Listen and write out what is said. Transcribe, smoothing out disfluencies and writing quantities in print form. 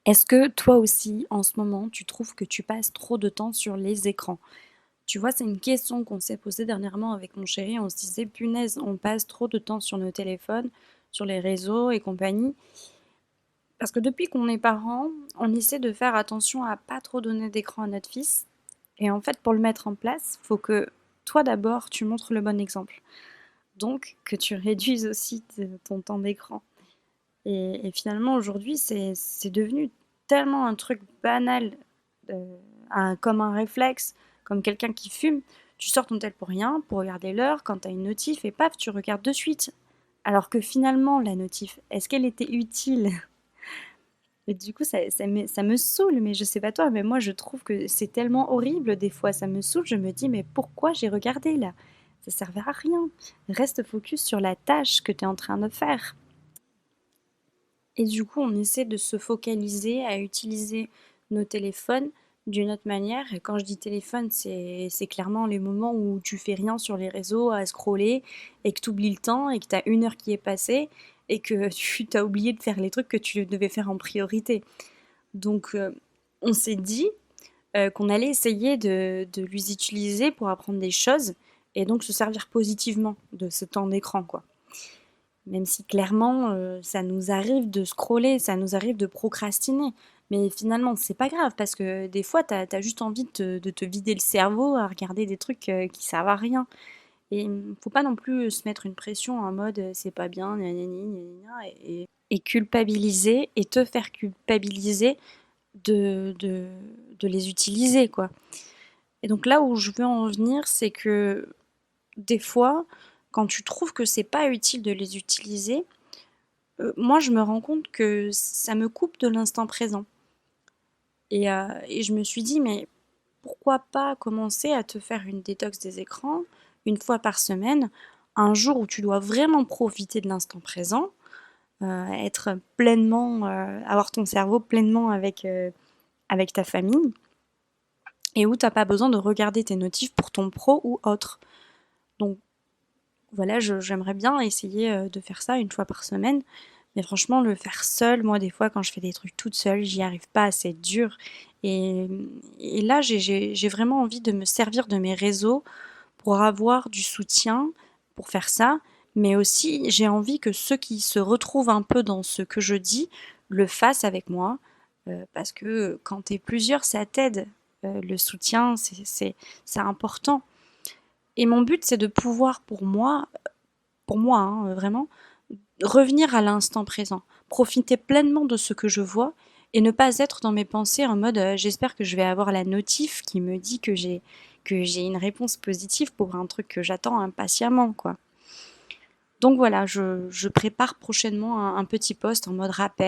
Est-ce que toi aussi, en ce moment, tu trouves que tu passes trop de temps sur les écrans? Tu vois, c'est une question qu'on s'est posée dernièrement avec mon chéri. On se disait, punaise, on passe trop de temps sur nos téléphones, sur les réseaux et compagnie. Parce que depuis qu'on est parents, on essaie de faire attention à pas trop donner d'écran à notre fils. Et en fait, pour le mettre en place, faut que toi d'abord, tu montres le bon exemple. Donc, que tu réduises aussi ton temps d'écran. Et finalement, aujourd'hui, c'est devenu tellement un truc banal, comme un réflexe, comme quelqu'un qui fume. Tu sors ton tel pour rien, pour regarder l'heure, quand t'as une notif, et paf, tu regardes de suite. Alors que finalement, la notif, est-ce qu'elle était utile? Et du coup, ça me saoule, mais je sais pas toi, mais moi, je trouve que c'est tellement horrible des fois. Ça me saoule, je me dis, mais pourquoi j'ai regardé là? Ça servait à rien. Reste focus sur la tâche que tu es en train de faire. Et du coup, on essaie de se focaliser à utiliser nos téléphones d'une autre manière. Et quand je dis téléphone, c'est clairement les moments où tu fais rien sur les réseaux à scroller et que tu oublies le temps et que tu as une heure qui est passée et que tu t'as oublié de faire les trucs que tu devais faire en priorité. Donc, on s'est dit qu'on allait essayer de les utiliser pour apprendre des choses et donc se servir positivement de ce temps d'écran, quoi. Même si clairement, ça nous arrive de scroller, ça nous arrive de procrastiner. Mais finalement, c'est pas grave parce que des fois, t'as juste envie de te vider le cerveau à regarder des trucs qui servent à rien. Et faut pas non plus se mettre une pression en mode c'est pas bien, gna gna gna gna gna, et culpabiliser et te faire culpabiliser de, de les utiliser, quoi. Et donc là où je veux en venir, c'est que des fois, quand tu trouves que c'est pas utile de les utiliser, moi, je me rends compte que ça me coupe de l'instant présent. Et je me suis dit, mais pourquoi pas commencer à te faire une détox des écrans une fois par semaine, un jour où tu dois vraiment profiter de l'instant présent, être pleinement, avoir ton cerveau pleinement avec ta famille, et où t'as pas besoin de regarder tes notifs pour ton pro ou autre. Donc voilà, j'aimerais bien essayer de faire ça une fois par semaine. Mais franchement, le faire seul, moi, des fois, quand je fais des trucs toute seule, j'y arrive pas, c'est dur. Et, et là, j'ai vraiment envie de me servir de mes réseaux pour avoir du soutien, pour faire ça. Mais aussi, j'ai envie que ceux qui se retrouvent un peu dans ce que je dis le fassent avec moi. Parce que quand t'es plusieurs, ça t'aide. Le soutien, c'est important. Et mon but, c'est de pouvoir, pour moi, hein, vraiment, revenir à l'instant présent, profiter pleinement de ce que je vois et ne pas être dans mes pensées en mode j'espère que je vais avoir la notif qui me dit que j'ai une réponse positive pour un truc que j'attends impatiemment, quoi. Donc voilà, je prépare prochainement un petit post en mode rappel.